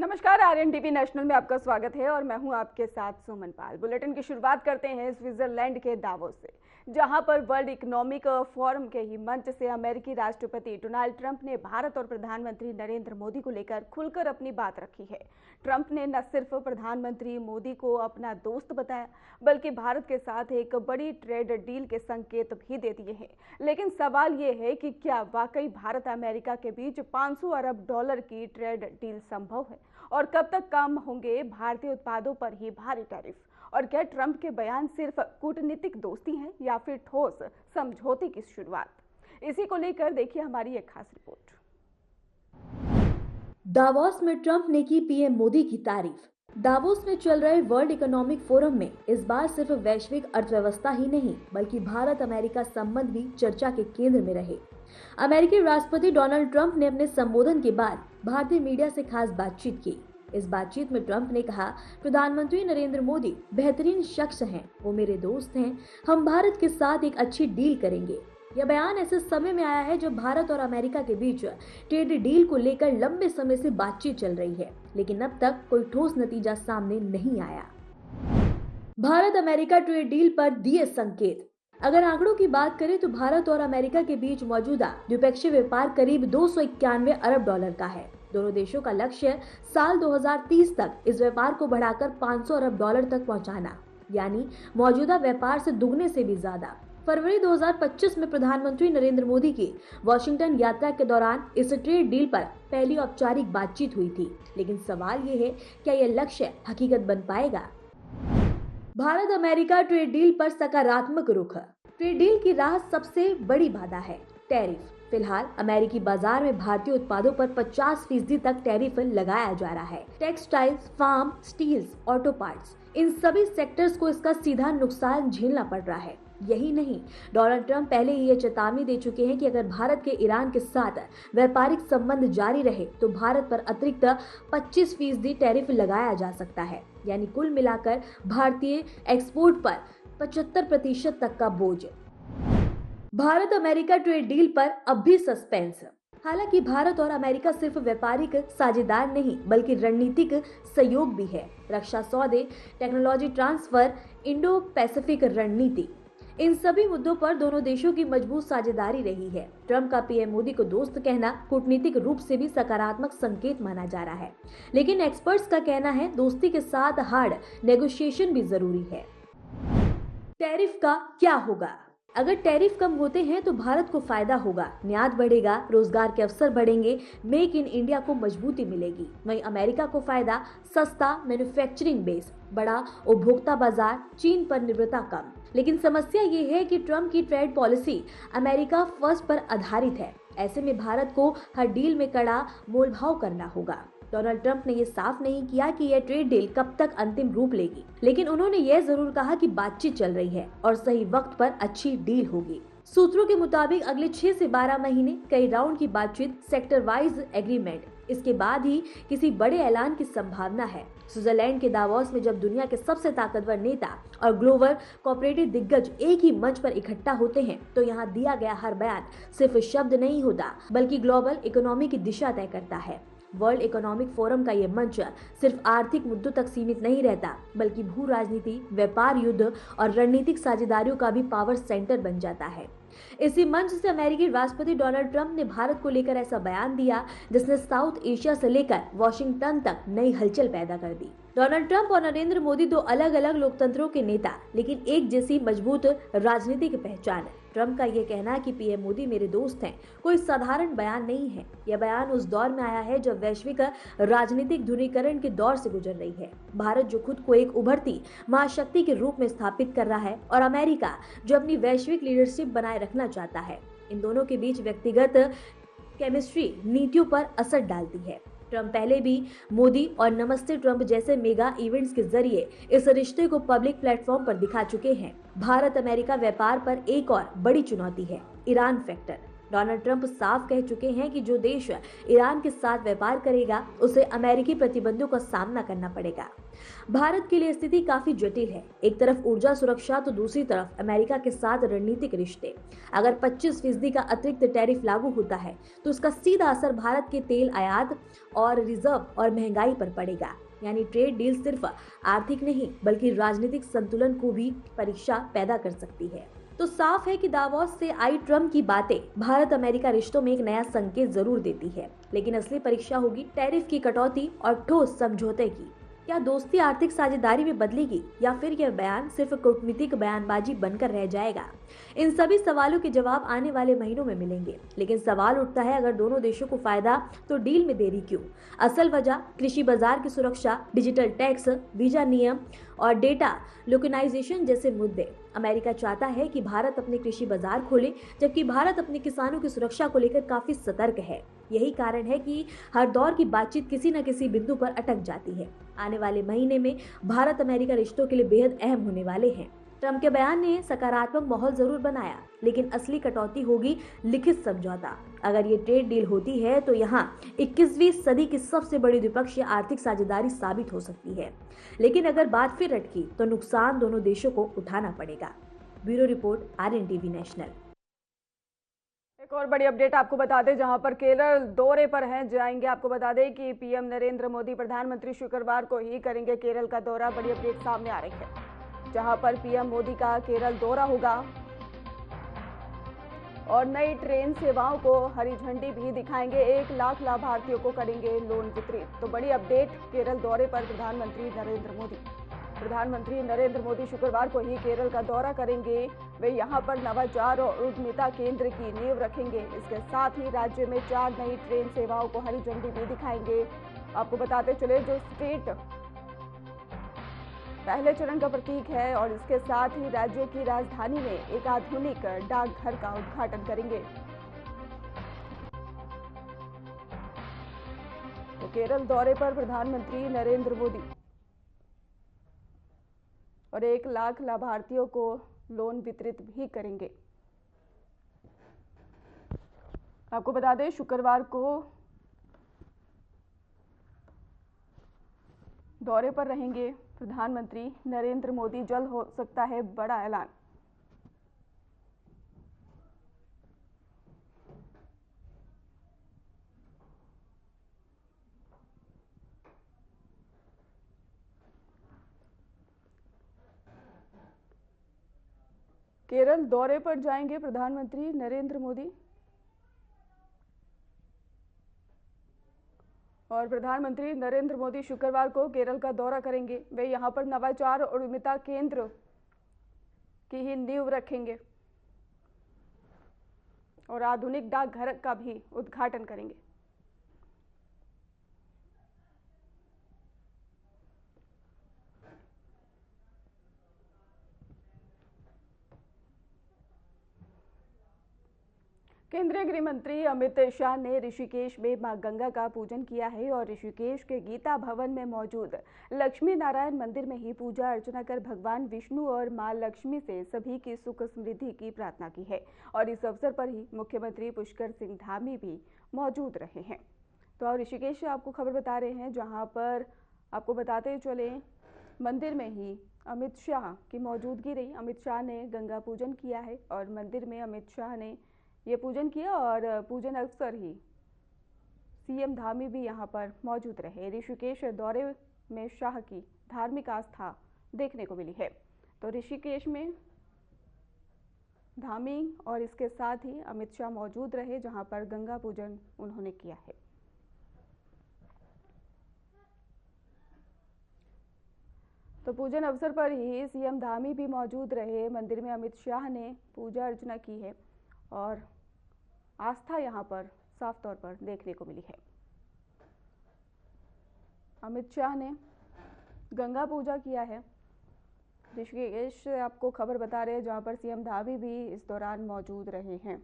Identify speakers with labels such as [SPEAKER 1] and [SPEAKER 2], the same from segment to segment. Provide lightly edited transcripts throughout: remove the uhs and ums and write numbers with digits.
[SPEAKER 1] नमस्कार, Aryan TV national में आपका स्वागत है और मैं हूं आपके साथ सुमन पाल। बुलेटिन की शुरुआत करते हैं स्विट्जरलैंड के दावोस से, जहां पर वर्ल्ड इकोनॉमिक फोरम के ही मंच से अमेरिकी राष्ट्रपति डोनाल्ड ट्रंप ने भारत और प्रधानमंत्री नरेंद्र मोदी को लेकर खुलकर अपनी बात रखी है। ट्रंप ने न सिर्फ प्रधानमंत्री मोदी को अपना दोस्त बताया, बल्कि भारत के साथ एक बड़ी ट्रेड डील के संकेत भी दे दिए हैं। लेकिन सवाल ये है कि क्या वाकई भारत अमेरिका के बीच 500 अरब डॉलर की ट्रेड डील संभव है और कब तक काम होंगे भारतीय उत्पादों पर ही भारी टैरिफ? और क्या ट्रंप के बयान सिर्फ कूटनीतिक दोस्ती हैं या फिर ठोस समझौते की शुरुआत? इसी को लेकर देखिए हमारी एक खास रिपोर्ट।
[SPEAKER 2] दावोस में ट्रंप ने की पीएम मोदी की तारीफ। दावोस में चल रहे वर्ल्ड इकोनॉमिक फोरम में इस बार सिर्फ वैश्विक अर्थव्यवस्था ही नहीं बल्कि भारत अमेरिका संबंध भी चर्चा के केंद्र में रहे। अमेरिकी राष्ट्रपति डोनाल्ड ट्रंप ने अपने संबोधन के बाद भारतीय मीडिया से खास बातचीत की। इस बातचीत में ट्रंप ने कहा, प्रधानमंत्री नरेंद्र मोदी बेहतरीन शख्स हैं, वो मेरे दोस्त हैं, हम भारत के साथ एक अच्छी डील करेंगे। यह बयान ऐसे समय में आया है जब भारत और अमेरिका के बीच ट्रेड डील को लेकर लंबे समय से बातचीत चल रही है, लेकिन अब तक कोई ठोस नतीजा सामने नहीं आया। भारत अमेरिका ट्रेड डील पर दिए संकेत। अगर आंकड़ों की बात करें तो भारत और अमेरिका के बीच मौजूदा द्विपक्षीय व्यापार करीब 291 अरब डॉलर का है। दोनों देशों का लक्ष्य साल 2030 तक इस व्यापार को बढ़ाकर 500 अरब डॉलर तक पहुंचाना, यानी मौजूदा व्यापार से दुगने से भी ज्यादा। फरवरी 2025 में प्रधानमंत्री नरेंद्र मोदी की वॉशिंगटन यात्रा के दौरान इस ट्रेड डील पर पहली औपचारिक बातचीत हुई थी, लेकिन सवाल ये है, क्या यह लक्ष्य हकीकत बन पाएगा? भारत अमेरिका ट्रेड डील पर सकारात्मक रुख। ट्रेड डील की राह सबसे बड़ी बाधा है टैरिफ। फिलहाल अमेरिकी बाजार में भारतीय उत्पादों पर 50% तक टैरिफ लगाया जा रहा है। Textiles, farm, steels, auto parts, इन सभी सेक्टर्स को इसका सीधा नुकसान झेलना पड़ रहा है। यही नहीं, डोनाल्ड ट्रंप पहले ही ये चेतावनी दे चुके हैं कि अगर भारत के ईरान के साथ व्यापारिक संबंध जारी रहे तो भारत पर अतिरिक्त 25% टैरिफ लगाया जा सकता है, यानी कुल मिलाकर भारतीय एक्सपोर्ट पर 75% तक का बोझ। भारत अमेरिका ट्रेड डील पर अब भी सस्पेंस। हालांकि भारत और अमेरिका सिर्फ व्यापारिक साझेदार नहीं बल्कि रणनीतिक सहयोग भी है। रक्षा सौदे, टेक्नोलॉजी ट्रांसफर, इंडो पैसिफिक रणनीति, इन सभी मुद्दों पर दोनों देशों की मजबूत साझेदारी रही है। ट्रंप का पीएम मोदी को दोस्त कहना कूटनीतिक रूप से भी सकारात्मक संकेत माना जा रहा है, लेकिन एक्सपर्ट्स का कहना है दोस्ती के साथ हार्ड नेगोशिएशन भी जरूरी है। टैरिफ का क्या होगा? अगर टैरिफ कम होते हैं तो भारत को फायदा होगा, निर्यात बढ़ेगा, रोजगार के अवसर बढ़ेंगे, मेक इन इंडिया को मजबूती मिलेगी। वहीं अमेरिका को फायदा, सस्ता मैन्युफैक्चरिंग बेस, बड़ा उपभोक्ता बाजार, चीन पर निर्भरता कम। लेकिन समस्या ये है कि ट्रंप की ट्रेड पॉलिसी अमेरिका फर्स्ट पर आधारित है। ऐसे में भारत को हर डील में कड़ा मोलभाव करना होगा। डोनाल्ड ट्रंप ने ये साफ नहीं किया कि यह ट्रेड डील कब तक अंतिम रूप लेगी, लेकिन उन्होंने यह जरूर कहा कि बातचीत चल रही है और सही वक्त पर अच्छी डील होगी। सूत्रों के मुताबिक अगले 6 से 12 महीने कई राउंड की बातचीत, सेक्टर वाइज एग्रीमेंट, इसके बाद ही किसी बड़े ऐलान की संभावना है। स्विट्जरलैंड के दावोस में जब दुनिया के सबसे ताकतवर नेता और ग्लोबल कोऑपरेटिव दिग्गज एक ही मंच पर इकट्ठा होते हैं तो यहाँ दिया गया हर बयान सिर्फ शब्द नहीं होता बल्कि ग्लोबल इकोनॉमी की दिशा तय करता है। वर्ल्ड इकोनॉमिक फोरम का यह मंच सिर्फ आर्थिक मुद्दों तक सीमित नहीं रहता बल्कि भू राजनीति, व्यापार, युद्ध और रणनीतिक साझेदारियों का भी पावर सेंटर बन जाता है। इसी मंच से अमेरिकी राष्ट्रपति डोनाल्ड ट्रंप ने भारत को लेकर ऐसा बयान दिया जिसने साउथ एशिया से लेकर वॉशिंगटन तक नई हलचल पैदा कर दी। डोनाल्ड ट्रंप और नरेंद्र मोदी दो अलग अलग लोकतंत्रों के नेता, लेकिन एक जैसी मजबूत राजनीतिक पहचान। ट्रंप का ये कहना कि पीएम मोदी मेरे दोस्त हैं कोई साधारण बयान नहीं है। यह बयान उस दौर में आया है जब वैश्विक राजनीतिक ध्रुवीकरण के दौर से गुजर रही है। भारत जो खुद को एक उभरती महाशक्ति के रूप में स्थापित कर रहा है और अमेरिका जो अपनी वैश्विक लीडरशिप बनाए रखना चाहता है। इन दोनों के बीच व्यक्तिगत केमिस्ट्री नीतियों पर असर डालती है। ट्रंप पहले भी मोदी और नमस्ते ट्रंप जैसे मेगा इवेंट्स के जरिए इस रिश्ते को पब्लिक प्लेटफॉर्म पर दिखा चुके हैं। भारत अमेरिका व्यापार पर एक और बड़ी चुनौती है ईरान फैक्टर। डोनाल्ड ट्रंप साफ कह चुके हैं कि जो देश ईरान के साथ व्यापार करेगा उसे अमेरिकी प्रतिबंधों का सामना करना पड़ेगा। भारत के लिए स्थिति काफी जटिल है। एक तरफ ऊर्जा सुरक्षा तो दूसरी तरफ अमेरिका के साथ रणनीतिक रिश्ते। अगर 25% का अतिरिक्त टैरिफ लागू होता है तो उसका सीधा असर भारत के तेल आयात और रिजर्व और महंगाई पर पड़ेगा। यानी ट्रेड डील सिर्फ आर्थिक नहीं बल्कि राजनीतिक संतुलन को भी परीक्षा पैदा कर सकती है। तो साफ है कि दावोस से आई ट्रम्प की बातें भारत अमेरिका रिश्तों में एक नया संकेत जरूर देती है, लेकिन असली परीक्षा होगी टैरिफ की कटौती और ठोस समझौते की। क्या दोस्ती आर्थिक साझेदारी में बदलेगी या फिर यह बयान सिर्फ कूटनीतिक बयानबाजी बनकर रह जाएगा? इन सभी सवालों के जवाब आने वाले महीनों में मिलेंगे, लेकिन सवाल उठता है अगर दोनों देशों को फायदा तो डील में देरी क्यों? असल वजह कृषि बाजार की सुरक्षा, डिजिटल टैक्स, वीजा नियम और डेटा लोकेनाइजेशन जैसे मुद्दे। अमेरिका चाहता है कि भारत अपने कृषि बाजार खोले, जबकि भारत अपने किसानों की सुरक्षा को लेकर काफी सतर्क है। यही कारण है कि हर दौर की बातचीत किसी न किसी बिंदु पर अटक जाती है। आने वाले महीने में भारत अमेरिका रिश्तों के लिए बेहद अहम होने वाले हैं। ट्रंप के बयान ने सकारात्मक माहौल जरूर बनाया, लेकिन असली कटौती होगी लिखित समझौता। अगर ये ट्रेड डील होती है तो यहाँ 21वीं सदी की सबसे बड़ी द्विपक्षीय आर्थिक साझेदारी साबित हो सकती है, लेकिन अगर बात फिर अटकी तो नुकसान दोनों देशों को उठाना पड़ेगा। Bureau report, RNTV national.
[SPEAKER 1] एक और बड़ी अपडेट आपको बता दें, जहां पर केरल दौरे पर जाएंगे। आपको बता दें कि पीएम नरेंद्र मोदी, प्रधानमंत्री शुक्रवार को ही करेंगे केरल का दौरा। बड़ी अपडेट सामने आ रही है, जहां पर पीएम मोदी का केरल दौरा होगा और नई ट्रेन सेवाओं को हरी झंडी भी दिखाएंगे। 1 लाख लाभार्थियों को करेंगे लोन वितरित। तो बड़ी अपडेट, केरल दौरे पर प्रधानमंत्री नरेंद्र मोदी शुक्रवार को ही केरल का दौरा करेंगे। वे यहां पर नवाचार और उद्यमिता केंद्र की नींव रखेंगे। इसके साथ ही राज्य में 4 नई ट्रेन सेवाओं को हरी झंडी भी दिखाएंगे। आपको बताते चले, जो स्टेट पहले चरण का प्रतीक है, और इसके साथ ही राज्य की राजधानी में एक आधुनिक डाकघर का उद्घाटन करेंगे। तो केरल दौरे पर प्रधानमंत्री नरेंद्र मोदी और 1 लाख लाभार्थियों को लोन वितरित भी करेंगे। आपको बता दें, शुक्रवार को दौरे पर रहेंगे प्रधानमंत्री नरेंद्र मोदी। जल्द हो सकता है बड़ा ऐलान। केरल दौरे पर जाएंगे प्रधानमंत्री नरेंद्र मोदी, और प्रधानमंत्री नरेंद्र मोदी शुक्रवार को केरल का दौरा करेंगे। वे यहां पर नवाचार और उद्यमिता केंद्र की ही नींव रखेंगे और आधुनिक डाकघर का भी उद्घाटन करेंगे। केंद्रीय गृह मंत्री अमित शाह ने ऋषिकेश में मां गंगा का पूजन किया है और ऋषिकेश के गीता भवन में मौजूद लक्ष्मी नारायण मंदिर में ही पूजा अर्चना कर भगवान विष्णु और मां लक्ष्मी से सभी की सुख समृद्धि की प्रार्थना की है। और इस अवसर पर ही मुख्यमंत्री पुष्कर सिंह धामी भी मौजूद रहे हैं। तो ऋषिकेश से आपको खबर बता रहे हैं, जहाँ पर आपको बताते चले, मंदिर में ही अमित शाह की मौजूदगी रही। अमित शाह ने गंगा पूजन किया है और मंदिर में अमित शाह ने ये पूजन किया, और पूजन अवसर ही सीएम धामी भी यहां पर मौजूद रहे। ऋषिकेश दौरे में शाह की धार्मिक आस्था देखने को मिली है। तो ऋषिकेश में धामी और इसके साथ ही अमित शाह मौजूद रहे, जहां पर गंगा पूजन उन्होंने किया है। तो पूजन अवसर पर ही सीएम धामी भी मौजूद रहे। मंदिर में अमित शाह ने पूजा अर्चना की है और आस्था यहां पर साफ तौर पर देखने को मिली है। अमित शाह ने गंगा पूजा किया है। ऋषिकेश से आपको खबर बता रहे हैं, जहां पर सीएम धामी भी इस दौरान मौजूद रहे हैं।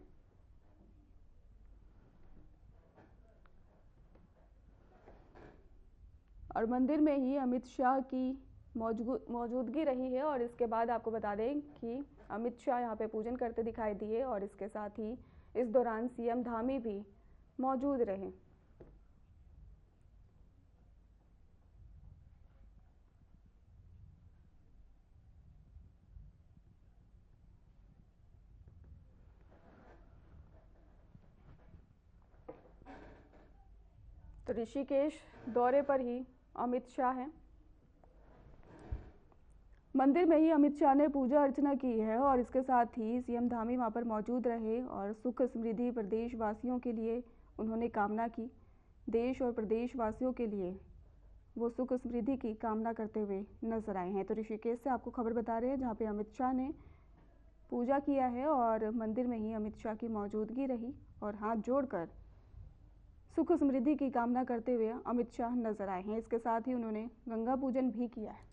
[SPEAKER 1] और मंदिर में ही अमित शाह की मौजूदगी रही है। और इसके बाद आपको बता दें कि अमित शाह यहाँ पे पूजन करते दिखाई दिए, और इसके साथ ही इस दौरान सीएम धामी भी मौजूद रहे। तो ऋषिकेश दौरे पर ही अमित शाह हैं। मंदिर में ही अमित शाह ने पूजा अर्चना की है और इसके साथ ही सीएम धामी वहां पर मौजूद रहे और सुख समृद्धि प्रदेशवासियों के लिए उन्होंने कामना की। देश और प्रदेशवासियों के लिए वो सुख समृद्धि की कामना करते हुए नजर आए हैं। तो ऋषिकेश से आपको खबर बता रहे हैं जहाँ पे अमित शाह ने पूजा किया है और मंदिर में ही अमित शाह की मौजूदगी रही और हाथ जोड़कर सुख समृद्धि की कामना करते हुए अमित शाह नजर आए हैं। इसके साथ ही उन्होंने गंगा पूजन भी किया है।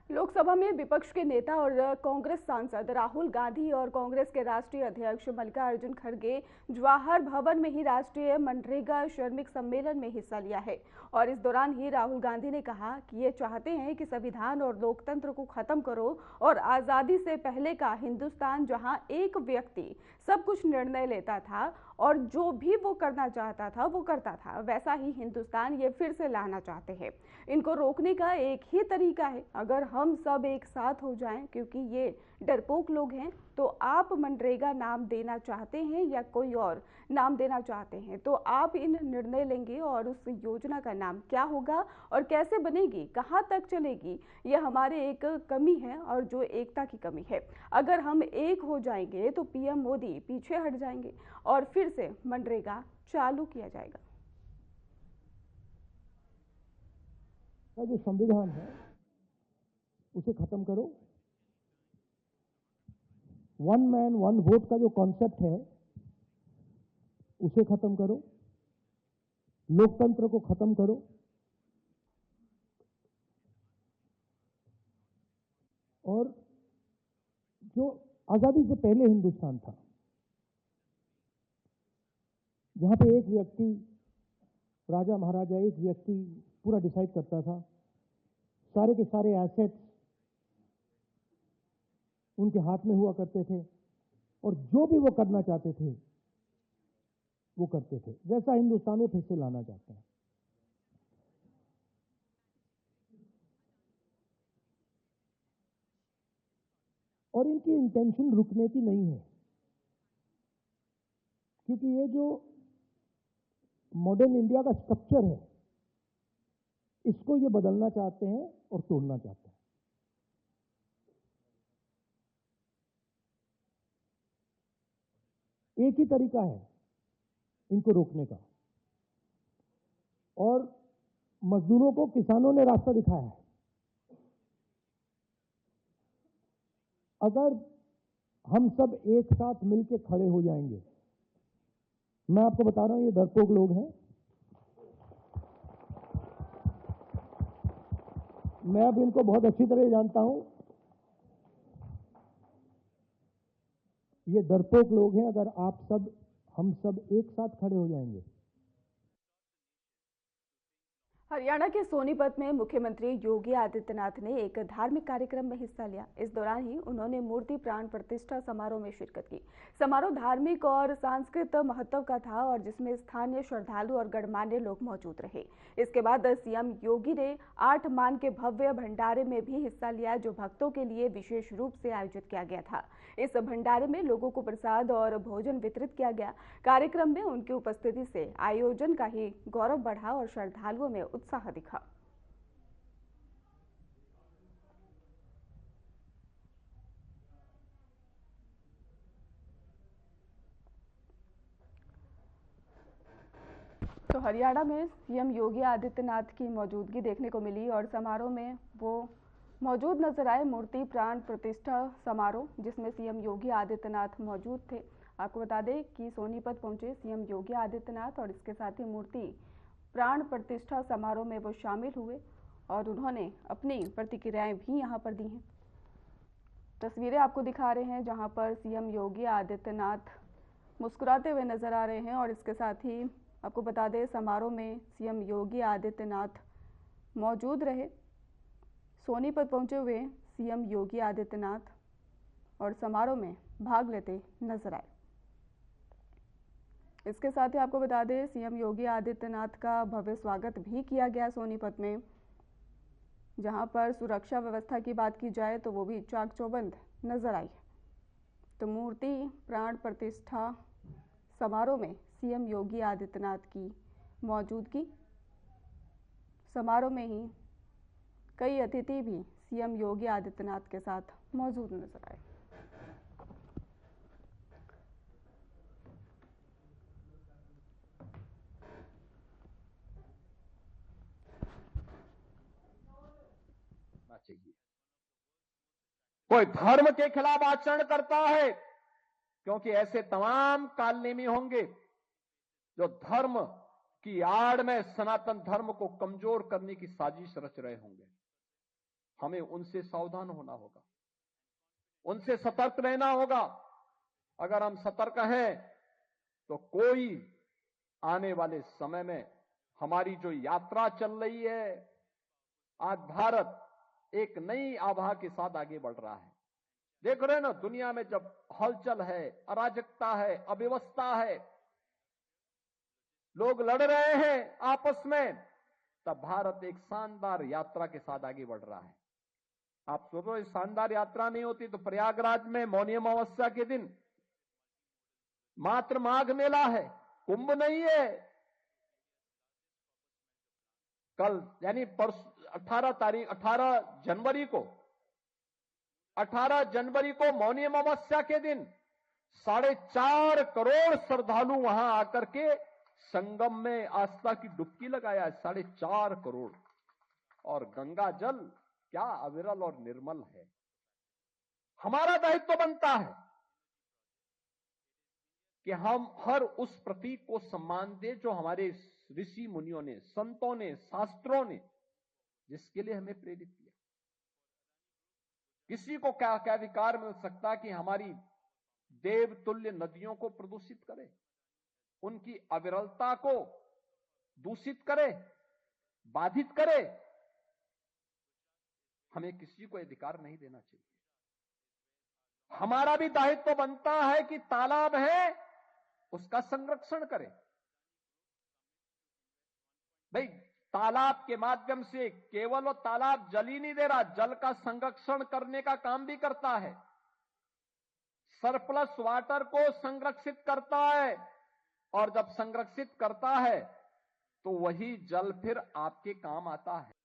[SPEAKER 1] लोकसभा में विपक्ष के नेता और कांग्रेस सांसद राहुल गांधी और कांग्रेस के राष्ट्रीय अध्यक्ष मल्लिकार्जुन खड़गे जवाहर भवन में ही राष्ट्रीय मनरेगा श्रमिक सम्मेलन में हिस्सा लिया है और इस दौरान ही राहुल गांधी ने कहा कि ये चाहते हैं कि संविधान और लोकतंत्र को खत्म करो और आजादी से पहले का हिंदुस्तान जहां एक व्यक्ति सब कुछ निर्णय लेता था और जो भी वो करना चाहता था वो करता था, वैसा ही हिंदुस्तान ये फिर से लाना चाहते हैं। इनको रोकने का एक ही तरीका है, अगर हम सब एक साथ हो जाएं, क्योंकि ये डरपोक लोग हैं। तो आप मनरेगा नाम देना चाहते हैं या कोई और नाम देना चाहते हैं, तो आप इन निर्णय लेंगे और उस योजना का नाम क्या होगा और कैसे बनेगी, कहाँ तक चलेगी, ये हमारे एक कमी है और जो एकता की कमी है। अगर हम एक हो जाएंगे तो पीएम मोदी पीछे हट जाएंगे और फिर से मनरेगा चालू किया जाएगा।
[SPEAKER 3] जो संविधान है उसे खत्म करो। वन मैन वन वोट का जो कॉन्सेप्ट है उसे खत्म करो। लोकतंत्र को खत्म करो। और जो आजादी से पहले हिंदुस्तान था, जहां पे एक व्यक्ति, राजा महाराजा, एक व्यक्ति पूरा डिसाइड करता था, सारे के सारे एसेट्स उनके हाथ में हुआ करते थे और जो भी वो करना चाहते थे वो करते थे, वैसा हिंदुस्तान वो फिर से लाना चाहते हैं। और इनकी इंटेंशन रुकने की नहीं है, क्योंकि ये जो मॉडर्न इंडिया का स्ट्रक्चर है इसको ये बदलना चाहते हैं और तोड़ना चाहते हैं। एक ही तरीका है इनको रोकने का, और मजदूरों को किसानों ने रास्ता दिखाया है। अगर हम सब एक साथ मिलकर खड़े हो जाएंगे, मैं आपको बता रहा हूं ये डरपोक लोग हैं, मैं अब इनको बहुत अच्छी तरह जानता हूं, ये डरपोक लोग हैं। अगर हम सब एक साथ खड़े हो जाएंगे।
[SPEAKER 1] हरियाणा के सोनीपत में मुख्यमंत्री योगी आदित्यनाथ ने एक धार्मिक कार्यक्रम में हिस्सा लिया। इस दौरान ही उन्होंने मूर्ति प्राण प्रतिष्ठा समारोह में शिरकत की। समारोह धार्मिक और सांस्कृतिक महत्व का था और जिसमें स्थानीय श्रद्धालु और गणमान्य लोग मौजूद रहे। इसके बाद सीएम योगी ने 8 मान के भव्य भंडारे में भी हिस्सा लिया, जो भक्तों के लिए विशेष रूप से आयोजित किया गया था। इस भंडारे में लोगों को प्रसाद और भोजन वितरित किया गया। कार्यक्रम में उनकी उपस्थिति से आयोजन का ही गौरव बढ़ा और श्रद्धालुओं में उत्साह दिखा। तो हरियाणा में सीएम योगी आदित्यनाथ की मौजूदगी देखने को मिली और समारोह में वो मौजूद नजर आए। मूर्ति प्राण प्रतिष्ठा समारोह जिसमें सीएम योगी आदित्यनाथ मौजूद थे। आपको बता दें कि सोनीपत पहुंचे सीएम योगी आदित्यनाथ और इसके साथ ही मूर्ति प्राण प्रतिष्ठा समारोह में वो शामिल हुए और उन्होंने अपनी प्रतिक्रियाएं भी यहां पर दी हैं। तस्वीरें आपको दिखा रहे हैं जहां पर सीएम योगी आदित्यनाथ मुस्कुराते हुए नजर आ रहे हैं और इसके साथ ही आपको बता दें समारोह में सीएम योगी आदित्यनाथ मौजूद रहे। सोनीपत पहुंचे हुए सीएम योगी आदित्यनाथ और समारोह में भाग लेते नजर आए। इसके साथ ही आपको बता दें, सीएम योगी आदित्यनाथ का भव्य स्वागत भी किया गया सोनीपत में, जहां पर सुरक्षा व्यवस्था की बात की जाए तो वो भी चाक चौबंद नजर आई। तो मूर्ति प्राण प्रतिष्ठा समारोह में सीएम योगी आदित्यनाथ की मौजूदगी, समारोह में ही कई अतिथि भी सीएम योगी आदित्यनाथ के साथ मौजूद नजर आए।
[SPEAKER 4] चाहिए कोई धर्म के खिलाफ आचरण करता है, क्योंकि ऐसे तमाम कालनेमी होंगे जो धर्म की आड़ में सनातन धर्म को कमजोर करने की साजिश रच रहे होंगे। हमें उनसे सावधान होना होगा, उनसे सतर्क रहना होगा। अगर हम सतर्क हैं तो कोई आने वाले समय में हमारी जो यात्रा चल रही है, आज भारत एक नई आभा के साथ आगे बढ़ रहा है। देख रहे हैं ना, दुनिया में जब हलचल है, अराजकता है, अव्यवस्था है, लोग लड़ रहे हैं आपस में, तब भारत एक शानदार यात्रा के साथ आगे बढ़ रहा है। आप सोचो, इस शानदार यात्रा नहीं होती तो प्रयागराज में मौनी अमावस्या के दिन मात्र माघ मेला है, कुंभ नहीं है। कल यानी 18 जनवरी को मौनी अमावस्या के दिन 4.5 करोड़ श्रद्धालु वहां आकर के संगम में आस्था की डुबकी लगाया है। 4.5 करोड़। और गंगा जल क्या अविरल और निर्मल है। हमारा दायित्व बनता है कि हम हर उस प्रतीक को सम्मान दें जो हमारे ऋषि मुनियों ने, संतों ने, शास्त्रों ने जिसके लिए हमें प्रेरित किया। किसी को क्या क्या अधिकार मिल सकता कि हमारी देवतुल्य नदियों को प्रदूषित करे, उनकी अविरलता को दूषित करे, बाधित करे। हमें किसी को अधिकार नहीं देना चाहिए। हमारा भी दायित्व बनता है कि तालाब है उसका संरक्षण करें। भाई, तालाब के माध्यम से केवल वो तालाब जल ही नहीं दे रहा, जल का संरक्षण करने का काम भी करता है। सरप्लस वाटर को संरक्षित करता है, और जब संरक्षित करता है तो वही जल फिर आपके काम आता है।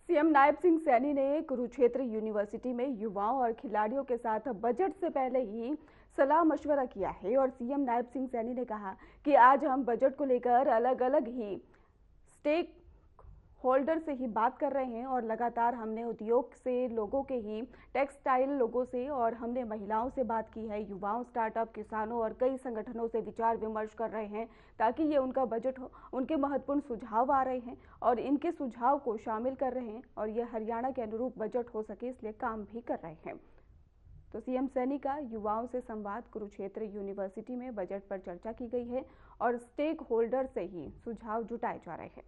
[SPEAKER 1] सीएम नायब सिंह सैनी ने कुरुक्षेत्र यूनिवर्सिटी में युवाओं और खिलाड़ियों के साथ बजट से पहले ही सलाह मशवरा किया है। और सीएम नायब सिंह सैनी ने कहा कि आज हम बजट को लेकर अलग अलग ही स्टेक होल्डर से ही बात कर रहे हैं, और लगातार हमने उद्योग से लोगों के ही, टेक्सटाइल लोगों से, और हमने महिलाओं से बात की है, युवाओं, स्टार्टअप, किसानों और कई संगठनों से विचार विमर्श कर रहे हैं ताकि ये उनका बजट हो। उनके महत्वपूर्ण सुझाव आ रहे हैं और इनके सुझाव को शामिल कर रहे हैं, और यह हरियाणा के अनुरूप बजट हो सके इसलिए काम भी कर रहे हैं। तो सीएम सैनी का युवाओं से संवाद, कुरुक्षेत्र यूनिवर्सिटी में बजट पर चर्चा की गई है और स्टेक होल्डर से ही सुझाव जुटाए जा रहे हैं।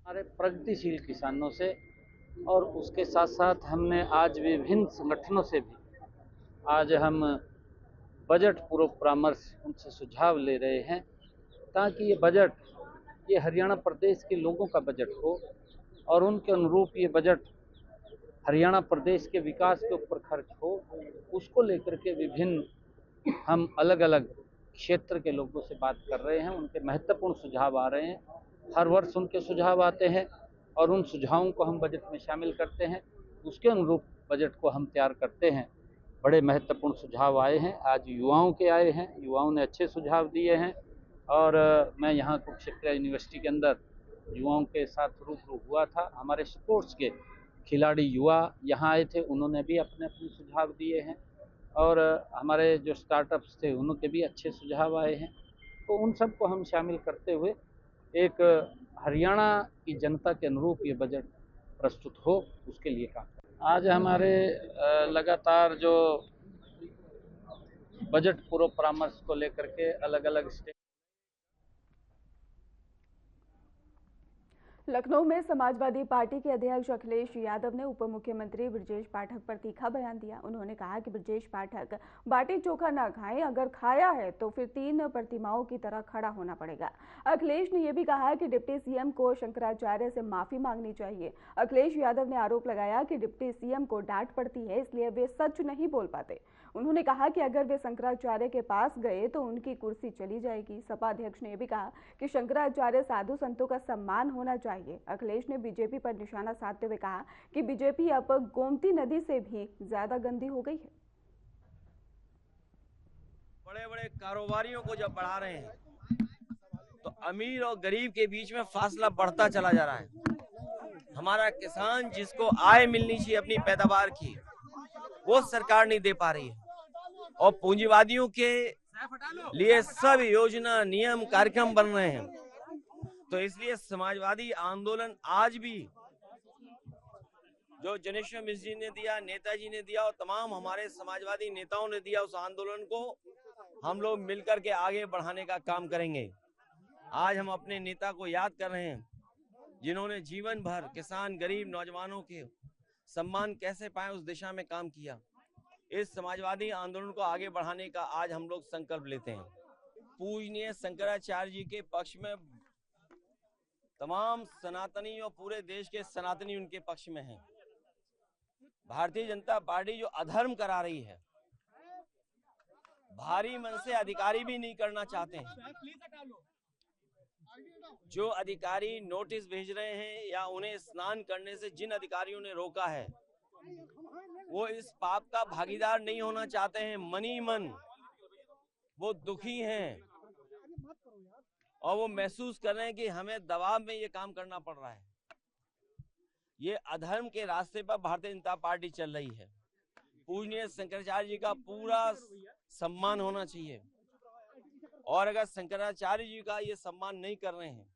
[SPEAKER 5] हमारे प्रगतिशील किसानों से और उसके साथ साथ हमने आज विभिन्न संगठनों से भी आज हम बजट पूर्व परामर्श उनसे सुझाव ले रहे हैं, ताकि ये बजट, ये हरियाणा प्रदेश के लोगों का बजट हो और उनके अनुरूप ये बजट हरियाणा प्रदेश के विकास के ऊपर खर्च हो। उसको लेकर के विभिन्न हम अलग अलग क्षेत्र के लोगों से बात कर रहे हैं। उनके महत्वपूर्ण सुझाव आ रहे हैं। हर वर्ष उनके सुझाव आते हैं और उन सुझावों को हम बजट में शामिल करते हैं। उसके अनुरूप बजट को हम तैयार करते हैं। बड़े महत्वपूर्ण सुझाव आए हैं, आज युवाओं के आए हैं, युवाओं ने अच्छे सुझाव दिए हैं। और मैं यहाँ कुरुक्षेत्र यूनिवर्सिटी के अंदर युवाओं के साथ रूबरू हुआ था। हमारे स्पोर्ट्स के खिलाड़ी युवा यहाँ आए थे, उन्होंने भी अपने अपने सुझाव दिए हैं और हमारे जो स्टार्टअप्स थे उनके भी अच्छे सुझाव आए हैं। तो उन सबको हम शामिल करते हुए एक हरियाणा की जनता के अनुरूप ये बजट प्रस्तुत हो, उसके लिए काम करें। आज हमारे लगातार जो बजट पूर्व परामर्श को लेकर के अलग अलग स्टेट
[SPEAKER 1] लखनऊ में समाजवादी पार्टी के अध्यक्ष अखिलेश यादव ने उप मुख्यमंत्री ब्रजेश पाठक पर तीखा बयान दिया। उन्होंने कहा कि ब्रजेश पाठक बाटी चोखा न खाएं, अगर खाया है तो फिर 3 प्रतिमाओं की तरह खड़ा होना पड़ेगा। अखिलेश ने यह भी कहा कि डिप्टी सीएम को शंकराचार्य से माफी मांगनी चाहिए। अखिलेश यादव ने आरोप लगाया कि डिप्टी सीएम को डांट पड़ती है, इसलिए वे सच नहीं बोल पाते। उन्होंने कहा कि अगर वे शंकराचार्य के पास गए तो उनकी कुर्सी चली जाएगी। सपा अध्यक्ष ने यह भी कहा कि शंकराचार्य साधु संतों का सम्मान होना चाहिए। अखिलेश ने बीजेपी पर निशाना साधते हुए कहा कि बीजेपी अब गोमती नदी से भी ज्यादा गंदी हो गई है।
[SPEAKER 6] बड़े बड़े कारोबारियों को जब बढ़ा रहे हैं तो अमीर और गरीब के बीच में फासला बढ़ता चला जा रहा है। हमारा किसान जिसको आय मिलनी चाहिए अपनी पैदावार की, वो सरकार नहीं दे पा रही है और पूंजीवादियों के लिए सब योजना नियम कार्यक्रम बन रहे हैं। तो इसलिए समाजवादी आंदोलन आज भी जो जनेश्वर मिश्र जी ने दिया, नेताजी ने दिया और तमाम हमारे समाजवादी नेताओं ने दिया, उस आंदोलन को हम लोग मिलकर के आगे बढ़ाने का काम करेंगे। आज हम अपने नेता को याद कर रहे हैं जिन्होंने जीवन भर किसान, गरीब, नौजवानों के सम्मान कैसे पाए उस दिशा में काम किया। इस समाजवादी आंदोलन को आगे बढ़ाने का आज हम लोग संकल्प लेते हैं। पूजनीय शंकराचार्य जी के पक्ष में तमाम सनातनी और पूरे देश के सनातनी उनके पक्ष में हैं। भारतीय जनता पार्टी जो अधर्म करा रही है, भारी मन से अधिकारी भी नहीं करना चाहते हैं। जो अधिकारी नोटिस भेज रहे हैं या उन्हें स्नान करने से जिन अधिकारियों ने रोका है, वो इस पाप का भागीदार नहीं होना चाहते हैं। मनी मन वो दुखी हैं और वो महसूस कर रहे हैं कि हमें दबाव में ये काम करना पड़ रहा है। ये अधर्म के रास्ते पर भारतीय जनता पार्टी चल रही है। पूजनीय शंकराचार्य जी का पूरा सम्मान होना चाहिए और अगर शंकराचार्य जी का ये सम्मान नहीं कर रहे हैं,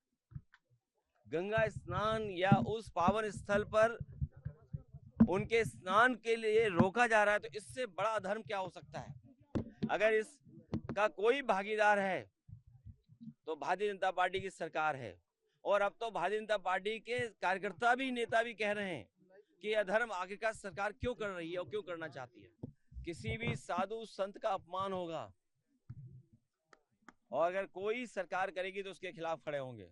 [SPEAKER 6] गंगा स्नान या उस पावन स्थल पर उनके स्नान के लिए रोका जा रहा है, तो इससे बड़ा अधर्म क्या हो सकता है। अगर इसका कोई भागीदार है तो भारतीय जनता पार्टी की सरकार है। और अब तो भारतीय जनता पार्टी के कार्यकर्ता भी, नेता भी कह रहे हैं कि अधर्म आखिरकार सरकार क्यों कर रही है और क्यों करना चाहती है। किसी भी साधु संत का अपमान होगा और अगर कोई सरकार करेगी तो उसके खिलाफ खड़े होंगे।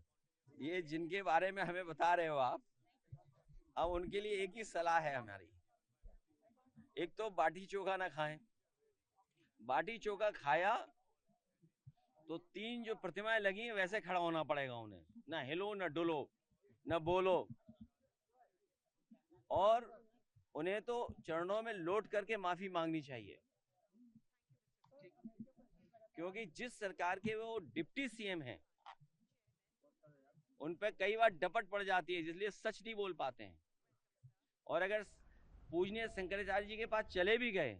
[SPEAKER 6] ये जिनके बारे में हमें बता रहे हो आप, अब उनके लिए एक ही सलाह है हमारी, एक तो बाटी चोखा ना खाएं। बाटी चोखा खाया तो 3 जो प्रतिमाएं लगी वैसे खड़ा होना पड़ेगा उन्हें, ना हिलो, ना डुलो, ना बोलो, और उन्हें तो चरणों में लौट करके माफी मांगनी चाहिए। क्योंकि जिस सरकार के वो डिप्टी सीएम हैं, उन पर कई बार डपट पड़ जाती है, इसलिए सच नहीं बोल पाते हैं। और अगर पूजनीय शंकराचार्य जी के पास चले भी गए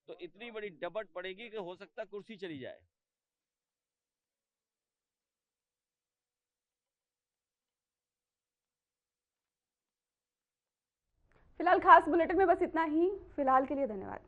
[SPEAKER 6] तो इतनी बड़ी डपट पड़ेगी कि हो सकता है कुर्सी चली जाए।
[SPEAKER 1] फिलहाल खास बुलेटिन में बस इतना ही। फिलहाल के लिए धन्यवाद।